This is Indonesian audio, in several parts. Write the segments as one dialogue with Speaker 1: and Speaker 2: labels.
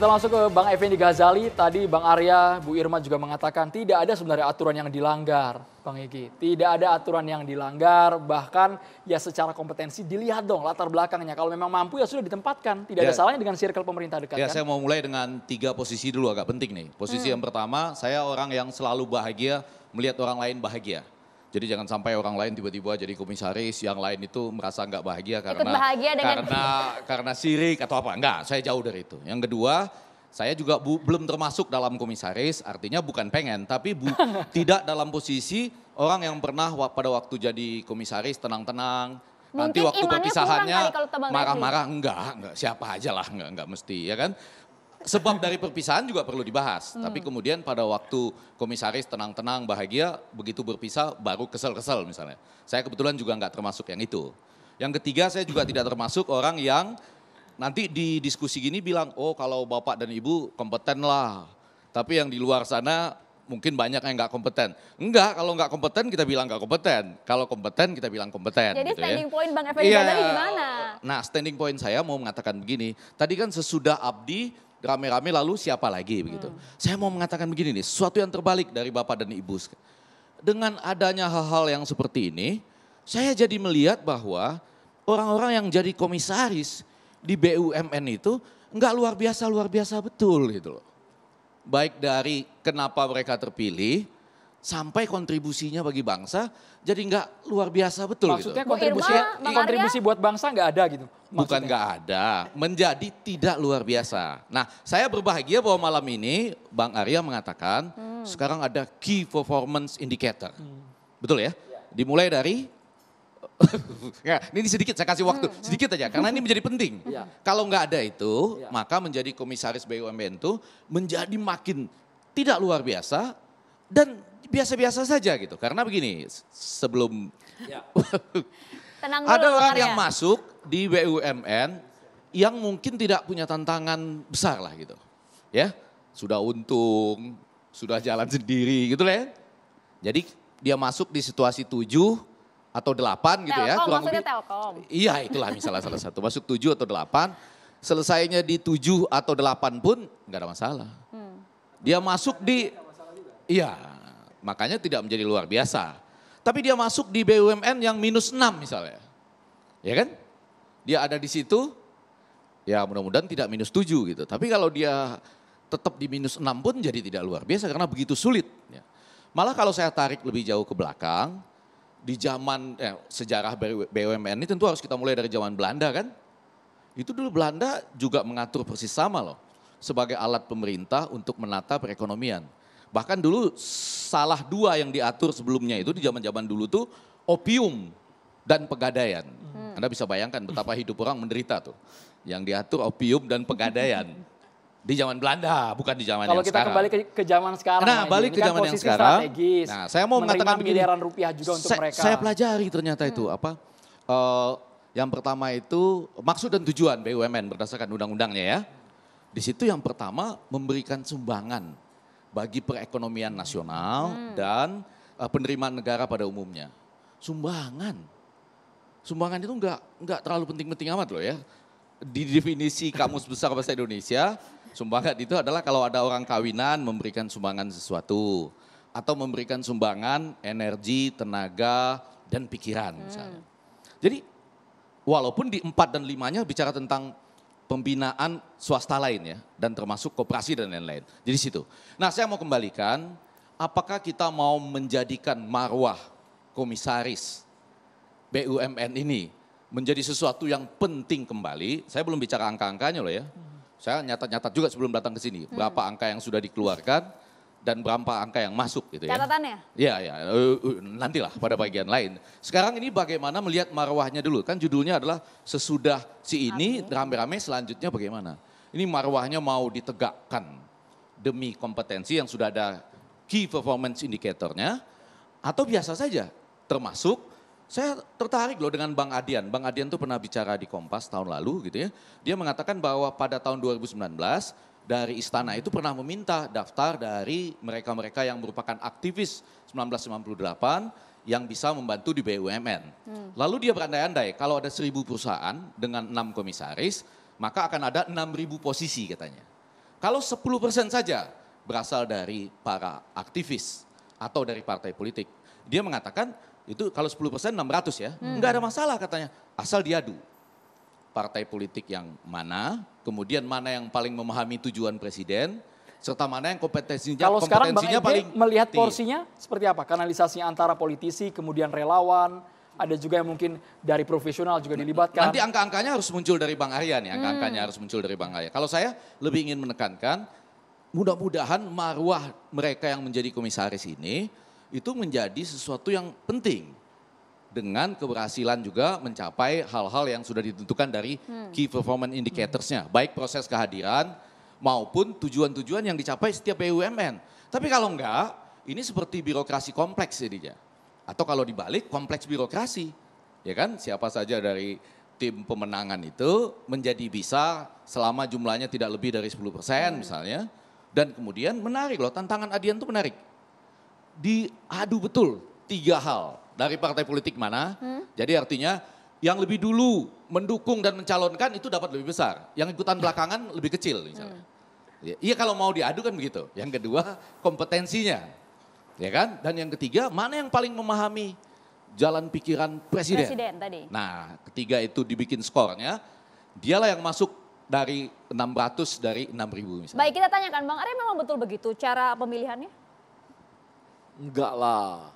Speaker 1: Kita langsung ke Bang Effendi Ghazali. Tadi Bang Arya, Bu Irma juga mengatakan tidak ada sebenarnya aturan yang dilanggar, Bang Egy. Tidak ada aturan yang dilanggar, bahkan ya secara kompetensi dilihat dong latar belakangnya. Kalau memang mampu ya sudah ditempatkan. Tidak ada salahnya dengan circle pemerintah dekat.
Speaker 2: Ya,
Speaker 1: kan?
Speaker 2: saya mau mulai dengan 3 posisi dulu agak penting nih. Posisi yang pertama, saya orang yang selalu bahagia melihat orang lain bahagia. Jadi jangan sampai orang lain tiba-tiba jadi komisaris, yang lain itu merasa nggak bahagia karena sirik atau apa. Enggak, saya jauh dari itu. Yang kedua, saya juga belum termasuk dalam komisaris, artinya bukan pengen, tapi tidak dalam posisi orang yang pernah pada waktu jadi komisaris tenang-tenang. Nanti waktu perpisahannya marah-marah, enggak, siapa aja lah, enggak mesti, ya kan. Sebab dari perpisahan juga perlu dibahas, tapi kemudian pada waktu komisaris tenang-tenang, bahagia, begitu berpisah baru kesel-kesel misalnya. Saya kebetulan juga enggak termasuk yang itu. Yang ketiga, saya juga tidak termasuk orang yang nanti di diskusi gini bilang, oh kalau bapak dan ibu kompeten lah. Tapi yang di luar sana mungkin banyak yang nggak kompeten. Enggak, kalau nggak kompeten kita bilang nggak kompeten. Kalau kompeten kita bilang kompeten.
Speaker 3: Jadi
Speaker 2: gitu
Speaker 3: standing point Bang Effendi Ghazali gimana?
Speaker 2: Nah, standing point saya mau mengatakan begini. Tadi kan sesudah Abdi rame-rame lalu siapa lagi begitu. Saya mau mengatakan begini nih, sesuatu yang terbalik dari bapak dan ibu. Dengan adanya hal-hal yang seperti ini, saya jadi melihat bahwa orang-orang yang jadi komisaris di BUMN itu enggak luar biasa betul gitu loh. Baik dari kenapa mereka terpilih sampai kontribusinya bagi bangsa jadi enggak luar biasa betul.
Speaker 1: Maksudnya
Speaker 2: gitu.
Speaker 1: kontribusi buat bangsa enggak ada gitu? Maksudnya.
Speaker 2: Bukan enggak ada, menjadi tidak luar biasa. Nah, saya berbahagia bahwa malam ini Bang Arya mengatakan sekarang ada key performance indicator. Betul ya? Dimulai dari ya, ini sedikit saya kasih waktu, sedikit aja karena ini menjadi penting. Kalau nggak ada itu, maka menjadi komisaris BUMN itu menjadi makin tidak luar biasa dan biasa-biasa saja gitu. Karena begini, sebelum ada orang yang masuk di BUMN yang mungkin tidak punya tantangan besar lah gitu. Ya, sudah untung, sudah jalan sendiri gitu lah ya. Jadi dia masuk di situasi 7 atau 8 gitu ya.
Speaker 3: Kurang lebih. Telkom.
Speaker 2: Iya, itulah misalnya salah satu. Masuk 7 atau 8, selesainya di 7 atau 8 pun nggak ada masalah. Dia masuk di, iya makanya tidak menjadi luar biasa. Tapi dia masuk di BUMN yang -6 misalnya. Ya kan? Dia ada di situ, ya mudah-mudahan tidak -7 gitu. Tapi kalau dia tetap di -6 pun jadi tidak luar biasa karena begitu sulit. Ya. Malah kalau saya tarik lebih jauh ke belakang, di zaman sejarah BUMN ini tentu harus kita mulai dari zaman Belanda kan. Itu dulu Belanda juga mengatur persis sama loh. Sebagai alat pemerintah untuk menata perekonomian. Bahkan dulu salah 2 yang diatur sebelumnya itu di zaman-zaman dulu tuh opium dan pegadaian. Anda bisa bayangkan betapa hidup orang menderita tuh. Yang diatur opium dan pegadaian. Di zaman Belanda, bukan di zaman yang sekarang.
Speaker 1: Kalau kita kembali ke zaman sekarang.
Speaker 2: Nah, balik ke zaman yang sekarang.
Speaker 1: Strategis,
Speaker 2: nah, saya mau mengatakan begini.
Speaker 1: miliaran rupiah juga untuk mereka.
Speaker 2: Saya pelajari ternyata itu apa. Yang pertama itu maksud dan tujuan BUMN berdasarkan undang-undangnya ya. Di situ yang pertama memberikan sumbangan bagi perekonomian nasional dan penerimaan negara pada umumnya. Sumbangan itu enggak terlalu penting-penting amat loh ya. Di definisi Kamus Besar Bahasa Indonesia, sumbangan itu adalah kalau ada orang kawinan memberikan sumbangan sesuatu. Atau memberikan sumbangan energi, tenaga, dan pikiran misalnya. Jadi walaupun di 4 dan 5-nya bicara tentang pembinaan swasta lain ya. Dan termasuk koperasi dan lain-lain. Jadi situ. Nah saya mau kembalikan, apakah kita mau menjadikan marwah komisaris BUMN ini menjadi sesuatu yang penting kembali. Saya belum bicara angka-angkanya loh ya. Saya nyatat-nyatat juga sebelum datang ke sini. Berapa angka yang sudah dikeluarkan dan berapa angka yang masuk gitu ya.
Speaker 3: Catatannya?
Speaker 2: Iya, nantilah pada bagian lain. Sekarang ini bagaimana melihat marwahnya dulu. Kan judulnya adalah sesudah si ini rame-rame selanjutnya bagaimana. Ini marwahnya mau ditegakkan demi kompetensi yang sudah ada key performance indicatornya. Atau biasa saja termasuk saya tertarik loh dengan Bang Adian. Bang Adian tuh pernah bicara di Kompas tahun lalu gitu ya. Dia mengatakan bahwa pada tahun 2019 dari istana itu pernah meminta daftar dari mereka-mereka yang merupakan aktivis 1998 yang bisa membantu di BUMN. Lalu dia berandai-andai kalau ada 1.000 perusahaan dengan 6 komisaris, maka akan ada 6.000 posisi katanya. kalau 10% saja berasal dari para aktivis atau dari partai politik. Dia mengatakan itu kalau 10% 600 ya, enggak ada masalah katanya, asal diadu. Partai politik yang mana, kemudian mana yang paling memahami tujuan presiden, serta mana yang kompetensinya
Speaker 1: Kalau sekarang Bang
Speaker 2: paling
Speaker 1: Ege melihat
Speaker 2: tinggi.
Speaker 1: porsinya seperti apa? Kanalisasinya antara politisi, kemudian relawan, ada juga yang mungkin dari profesional juga dilibatkan.
Speaker 2: Nanti angka-angkanya harus muncul dari Bang Arya nih, angka-angkanya harus muncul dari Bang Arya. Kalau saya lebih ingin menekankan, mudah-mudahan marwah mereka yang menjadi komisaris ini, itu menjadi sesuatu yang penting. Dengan keberhasilan juga mencapai hal-hal yang sudah ditentukan dari key performance indicatorsnya. Baik proses kehadiran maupun tujuan-tujuan yang dicapai setiap BUMN. Tapi kalau enggak, ini seperti birokrasi kompleks jadinya. Atau kalau dibalik, kompleks birokrasi. Ya kan, siapa saja dari tim pemenangan itu menjadi bisa selama jumlahnya tidak lebih dari 10% misalnya. Dan kemudian menarik loh, tantangan Adian itu menarik. Diadu betul 3 hal dari partai politik mana. Jadi artinya yang lebih dulu mendukung dan mencalonkan itu dapat lebih besar. Yang ikutan belakangan lebih kecil misalnya. Iya kalau mau diadu kan begitu. Yang kedua kompetensinya. Ya kan? Dan yang ketiga mana yang paling memahami jalan pikiran presiden.
Speaker 3: Presiden tadi.
Speaker 2: Nah ketiga itu dibikin skornya. Dialah yang masuk dari 600 dari 6.000 misalnya.
Speaker 3: Baik, kita tanyakan Bang Arya, memang betul begitu cara pemilihannya?
Speaker 4: Enggak lah.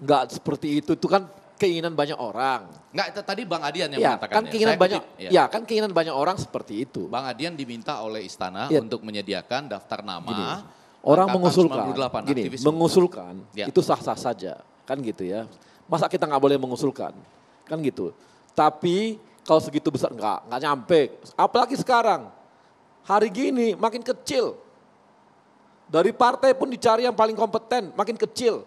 Speaker 4: Enggak seperti itu kan keinginan banyak orang.
Speaker 2: Enggak, tadi Bang Adian yang
Speaker 4: Ya,
Speaker 2: mengatakan.
Speaker 4: kan keinginan
Speaker 2: Saya
Speaker 4: banyak.
Speaker 2: kutip,
Speaker 4: Ya, kan keinginan banyak orang seperti itu.
Speaker 2: Bang Adian diminta oleh istana
Speaker 4: Ya.
Speaker 2: untuk menyediakan daftar nama.
Speaker 4: Gini, orang
Speaker 2: angkatan
Speaker 4: mengusulkan,
Speaker 2: 98
Speaker 4: gini,
Speaker 2: aktivis.
Speaker 4: mengusulkan
Speaker 2: Ya.
Speaker 4: itu sah-sah saja, kan gitu ya. Masa kita nggak boleh mengusulkan, kan gitu. Tapi kalau segitu besar nggak nyampe. Apalagi sekarang, hari gini makin kecil. Dari partai pun dicari yang paling kompeten, makin kecil.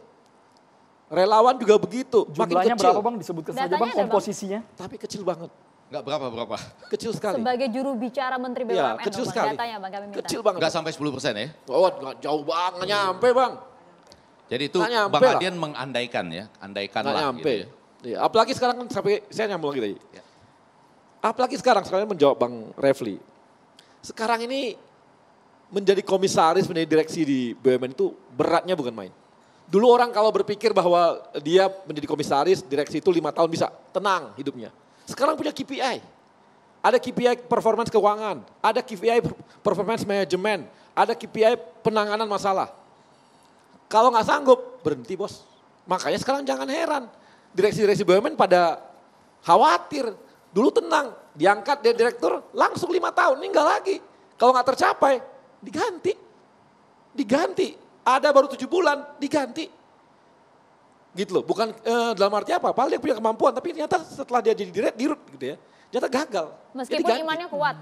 Speaker 4: Relawan juga begitu, makin
Speaker 1: Jumlahnya
Speaker 4: kecil.
Speaker 1: berapa Bang disebutkan saja
Speaker 3: Datanya
Speaker 1: Bang
Speaker 3: ada, Bang?
Speaker 1: komposisinya?
Speaker 4: Tapi kecil banget,
Speaker 2: Enggak berapa.
Speaker 4: kecil sekali.
Speaker 3: Sebagai juru bicara Menteri BUMN,
Speaker 4: Ya, kecil
Speaker 3: Bang,
Speaker 4: sekali.
Speaker 3: datanya Bang kami minta.
Speaker 4: Kecil banget.
Speaker 2: Enggak sampai 10% ya.
Speaker 4: Oh, nggak jauh banget, nggak nyampe Bang.
Speaker 2: Jadi itu
Speaker 4: Nggak nyampe
Speaker 2: Bang
Speaker 4: lah.
Speaker 2: Adian mengandaikan ya, andaikan
Speaker 4: Nggak
Speaker 2: lah
Speaker 4: nyampe.
Speaker 2: gitu ya.
Speaker 4: Iya, apalagi sekarang kan sampai saya nyambung lagi tadi.
Speaker 2: Ya.
Speaker 4: Apalagi sekarang menjawab Bang Refli. Sekarang ini menjadi komisaris, menjadi direksi di BUMN itu beratnya bukan main. Dulu orang kalau berpikir bahwa dia menjadi komisaris, direksi itu 5 tahun bisa tenang hidupnya. Sekarang punya KPI. Ada KPI performance keuangan, ada KPI performance manajemen, ada KPI penanganan masalah. Kalau nggak sanggup, berhenti bos. Makanya sekarang jangan heran. Direksi-direksi BUMN pada khawatir. Dulu tenang, diangkat dari direktur langsung 5 tahun, meninggal lagi. Kalau nggak tercapai, diganti. Ada baru 7 bulan, diganti. Gitu loh, bukan dalam arti apa, paling dia punya kemampuan, tapi ternyata setelah dia jadi dirut gitu ya, ternyata gagal.
Speaker 3: Meskipun
Speaker 4: Dia diganti.
Speaker 3: imannya kuat.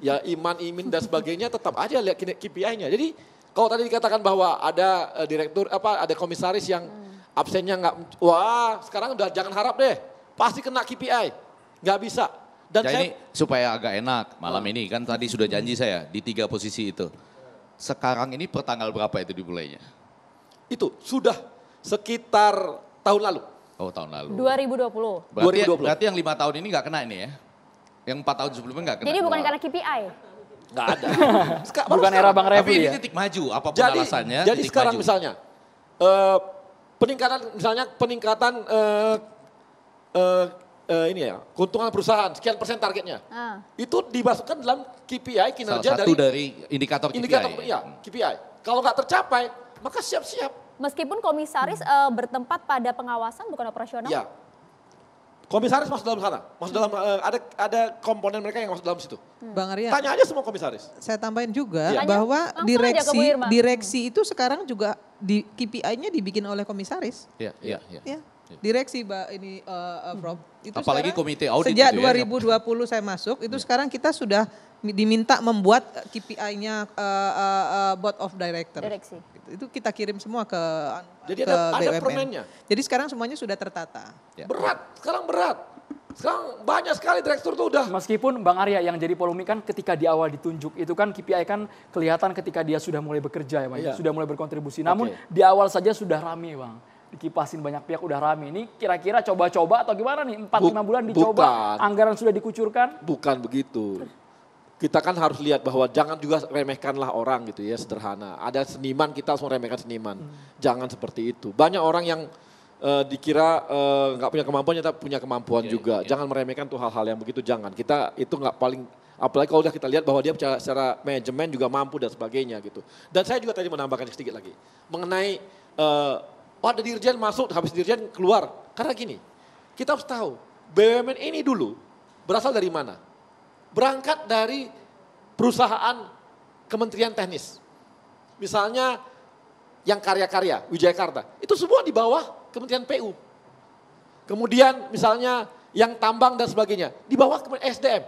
Speaker 4: Ya iman, imin dan sebagainya tetap aja lihat KPI-nya. Jadi kalau tadi dikatakan bahwa ada direktur, ada komisaris yang absennya nggak, wah sekarang udah jangan harap deh, pasti kena KPI, nggak bisa. Dan
Speaker 2: Ya
Speaker 4: saya,
Speaker 2: ini supaya agak enak malam ini kan tadi sudah janji saya di 3 posisi itu. Sekarang ini pertanggal berapa itu dimulainya?
Speaker 4: itu sudah sekitar tahun lalu.
Speaker 2: Oh tahun lalu.
Speaker 3: 2020.
Speaker 2: Berarti,
Speaker 4: 2020.
Speaker 2: berarti yang 5 tahun ini nggak kena ini ya? Yang 4 tahun sebelumnya nggak kena?
Speaker 3: Jadi bukan
Speaker 2: Wah.
Speaker 3: karena KPI.
Speaker 4: Nggak ada. Baru
Speaker 1: Bukan era
Speaker 4: sekarang.
Speaker 1: Bang
Speaker 2: Tapi
Speaker 1: Refli
Speaker 2: ini
Speaker 1: ya?
Speaker 2: titik maju, apapun
Speaker 4: Jadi,
Speaker 2: alasannya
Speaker 4: jadi
Speaker 2: titik
Speaker 4: sekarang
Speaker 2: maju.
Speaker 4: misalnya peningkatan ini ya keuntungan perusahaan sekian persen targetnya. Itu dimasukkan dalam KPI kinerja
Speaker 2: Salah satu dari indikator KPI.
Speaker 4: indikator KPI. Kalau nggak tercapai, maka siap-siap.
Speaker 3: Meskipun komisaris bertempat pada pengawasan bukan operasional.
Speaker 4: Ya. Komisaris masuk dalam sana, masuk dalam ada komponen mereka yang masuk dalam situ.
Speaker 5: Bang Arya,
Speaker 4: Tanya aja semua komisaris.
Speaker 5: saya tambahin juga
Speaker 4: Iya.
Speaker 5: bahwa
Speaker 3: Langsung aja ke Bu Irma.
Speaker 5: direksi itu sekarang juga di KPI-nya dibikin oleh komisaris.
Speaker 2: Iya.
Speaker 5: Ya, direksi Prof. Itu
Speaker 2: Apalagi
Speaker 5: sekarang
Speaker 2: komite audit
Speaker 5: sejak
Speaker 2: gitu ya.
Speaker 5: 2020 saya masuk, itu sekarang kita sudah diminta membuat KPI-nya Board of Director.
Speaker 3: Direksi.
Speaker 5: Itu kita kirim semua ke
Speaker 4: Jadi
Speaker 5: ke
Speaker 4: ada
Speaker 5: BUMN.
Speaker 4: permennya.
Speaker 5: Jadi sekarang semuanya sudah tertata.
Speaker 2: Ya.
Speaker 4: Berat, sekarang berat. Sekarang banyak sekali direktur tuh udah.
Speaker 1: Meskipun Bang Arya yang jadi polemik kan ketika di awal ditunjuk itu kan KPI kan kelihatan ketika dia sudah mulai bekerja ya Bang,
Speaker 4: Iya.
Speaker 1: sudah mulai berkontribusi. Namun
Speaker 4: Oke.
Speaker 1: di awal saja sudah rame Bang, dikipasin banyak pihak udah rame. Ini kira-kira coba-coba atau gimana nih? 4-5 bulan dicoba,
Speaker 4: bukan.
Speaker 1: anggaran sudah dikucurkan.
Speaker 4: Bukan begitu. kita kan harus lihat bahwa jangan juga remehkanlah orang gitu ya, sederhana. Ada seniman, kita harus meremehkan seniman. Jangan seperti itu. Banyak orang yang dikira nggak punya kemampuan, ternyata punya kemampuan juga. Jangan meremehkan tuh hal-hal yang begitu, jangan. Kita itu nggak paling, apalagi kalau udah kita lihat bahwa dia secara manajemen juga mampu dan sebagainya gitu. Dan saya juga tadi menambahkan sedikit lagi. Mengenai, ada dirjen masuk, habis dirjen keluar. Karena gini, kita harus tahu, BUMN ini dulu berasal dari mana? Berangkat dari perusahaan Kementerian Teknis. Misalnya yang karya-karya, Wijayakarta, itu semua di bawah Kementerian PU. Kemudian misalnya yang tambang dan sebagainya, di bawah Kementerian SDM.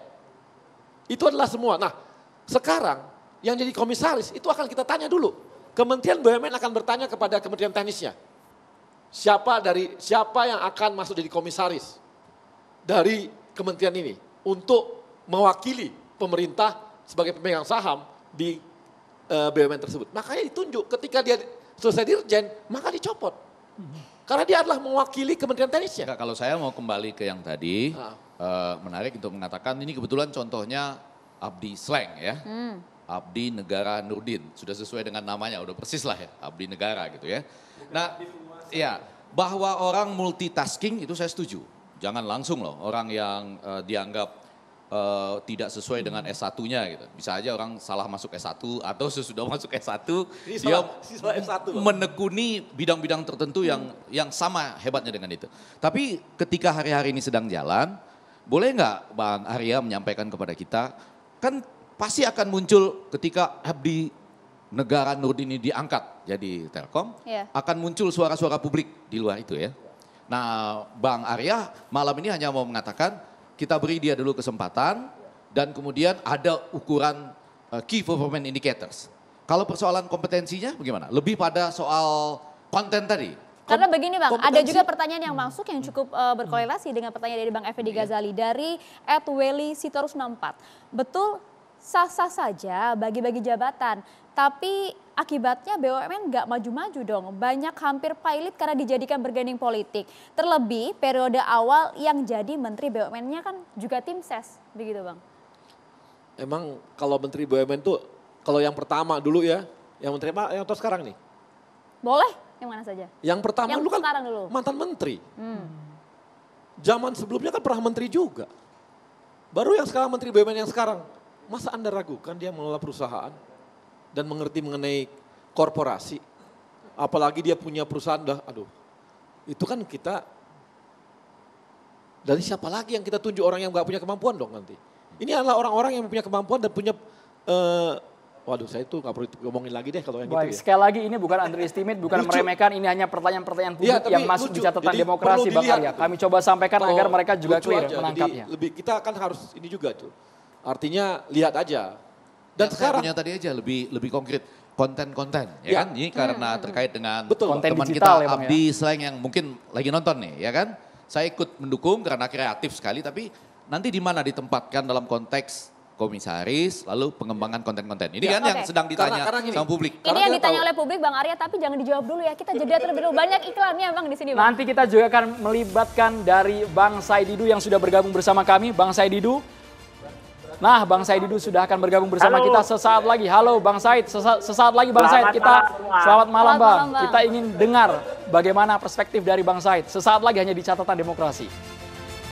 Speaker 4: Itu adalah semua. Nah sekarang yang jadi komisaris itu akan kita tanya dulu. Kementerian BUMN akan bertanya kepada Kementerian Teknisnya. Siapa yang akan masuk jadi komisaris dari kementerian ini untuk mewakili pemerintah sebagai pemegang saham di BUMN tersebut. Makanya ditunjuk ketika dia selesai dirjen, maka dicopot. Karena dia adalah mewakili Kementerian Teknisnya.
Speaker 2: Enggak, kalau saya mau kembali ke yang tadi, menarik untuk mengatakan ini kebetulan contohnya Abdi Sleng ya. Abdi Negara Nurdin, sudah sesuai dengan namanya, udah persis lah ya, Abdi Negara gitu ya. Nah, ya bahwa orang multitasking itu saya setuju. Jangan langsung loh orang yang dianggap tidak sesuai dengan S1-nya gitu. Bisa aja orang salah masuk S1 atau sesudah masuk S1 dia
Speaker 4: S1,
Speaker 2: menekuni bidang-bidang tertentu yang sama hebatnya dengan itu. Tapi ketika hari-hari ini sedang jalan, boleh nggak Bang Arya menyampaikan kepada kita, kan pasti akan muncul ketika Abdi Negara Nurdin ini diangkat jadi Telkom, akan muncul suara-suara publik di luar itu ya. Nah Bang Arya malam ini hanya mau mengatakan, kita beri dia dulu kesempatan dan kemudian ada ukuran key performance indicators. Kalau persoalan kompetensinya bagaimana? Lebih pada soal konten tadi.
Speaker 3: Karena begini Bang, ada juga pertanyaan yang masuk yang cukup berkorelasi dengan pertanyaan dari Bang Effendi Ghazali dari @welly_sitorus64. Betul, sah-sah saja bagi-bagi jabatan, tapi akibatnya BUMN nggak maju-maju dong. Banyak hampir pilot karena dijadikan bergaining politik. Terlebih periode awal yang jadi menteri BUMN-nya kan juga tim ses, begitu Bang.
Speaker 4: Emang kalau menteri BUMN tuh, kalau yang pertama dulu ya, yang menteri apa yang atau sekarang nih?
Speaker 3: Boleh, yang mana saja?
Speaker 4: Yang pertama
Speaker 3: yang
Speaker 4: dulu kan
Speaker 3: dulu.
Speaker 4: mantan menteri. Zaman sebelumnya kan pernah menteri juga. Baru yang sekarang menteri BUMN yang sekarang, masa Anda ragukan dia mengelola perusahaan dan mengerti mengenai korporasi? Apalagi dia punya perusahaan, itu kan kita, dari siapa lagi yang kita tunjuk orang yang gak punya kemampuan dong nanti. Ini adalah orang-orang yang punya kemampuan dan punya, saya itu gak perlu ngomongin lagi deh kalau yang
Speaker 1: Baik,
Speaker 4: gitu ya.
Speaker 1: sekali lagi ini bukan underestimate, bukan meremehkan, ini hanya pertanyaan-pertanyaan publik yang masuk di catatan
Speaker 4: Jadi
Speaker 1: demokrasi
Speaker 4: perlu
Speaker 1: Bang
Speaker 4: dilihat
Speaker 1: Arya.
Speaker 4: itu.
Speaker 1: Kami coba sampaikan agar mereka juga
Speaker 4: Lucu
Speaker 1: clear
Speaker 4: aja.
Speaker 1: menangkapnya.
Speaker 4: Jadi kita kan harus ini juga tuh. Artinya lihat aja. Dan
Speaker 2: Yang
Speaker 4: sekarang
Speaker 2: saya punya tadi aja lebih konkret, konten-konten ya kan. Ini karena terkait dengan
Speaker 1: Konten
Speaker 2: teman
Speaker 1: digital
Speaker 2: kita
Speaker 1: ya, Bang, ya.
Speaker 2: Abdi Sleng yang mungkin lagi nonton nih ya kan. Saya ikut mendukung karena kreatif sekali, tapi nanti di mana ditempatkan dalam konteks komisaris lalu pengembangan konten-konten. Ini kan yang sedang ditanya
Speaker 4: Karena gini,
Speaker 2: sama publik.
Speaker 3: Ini yang ditanya oleh publik Bang Arya, tapi jangan dijawab dulu ya. Kita jeda terlebih dulu. Banyak iklannya Bang di sini Bang.
Speaker 1: Nanti kita juga akan melibatkan dari Bang Saididu yang sudah bergabung bersama kami. Bang Saididu. Nah, Bang Saididu sudah akan bergabung bersama kita sesaat lagi. Halo Bang Said, sesaat lagi Bang Said. Selamat malam Bang. Kita ingin dengar bagaimana perspektif dari Bang Said. Sesaat lagi hanya di catatan demokrasi.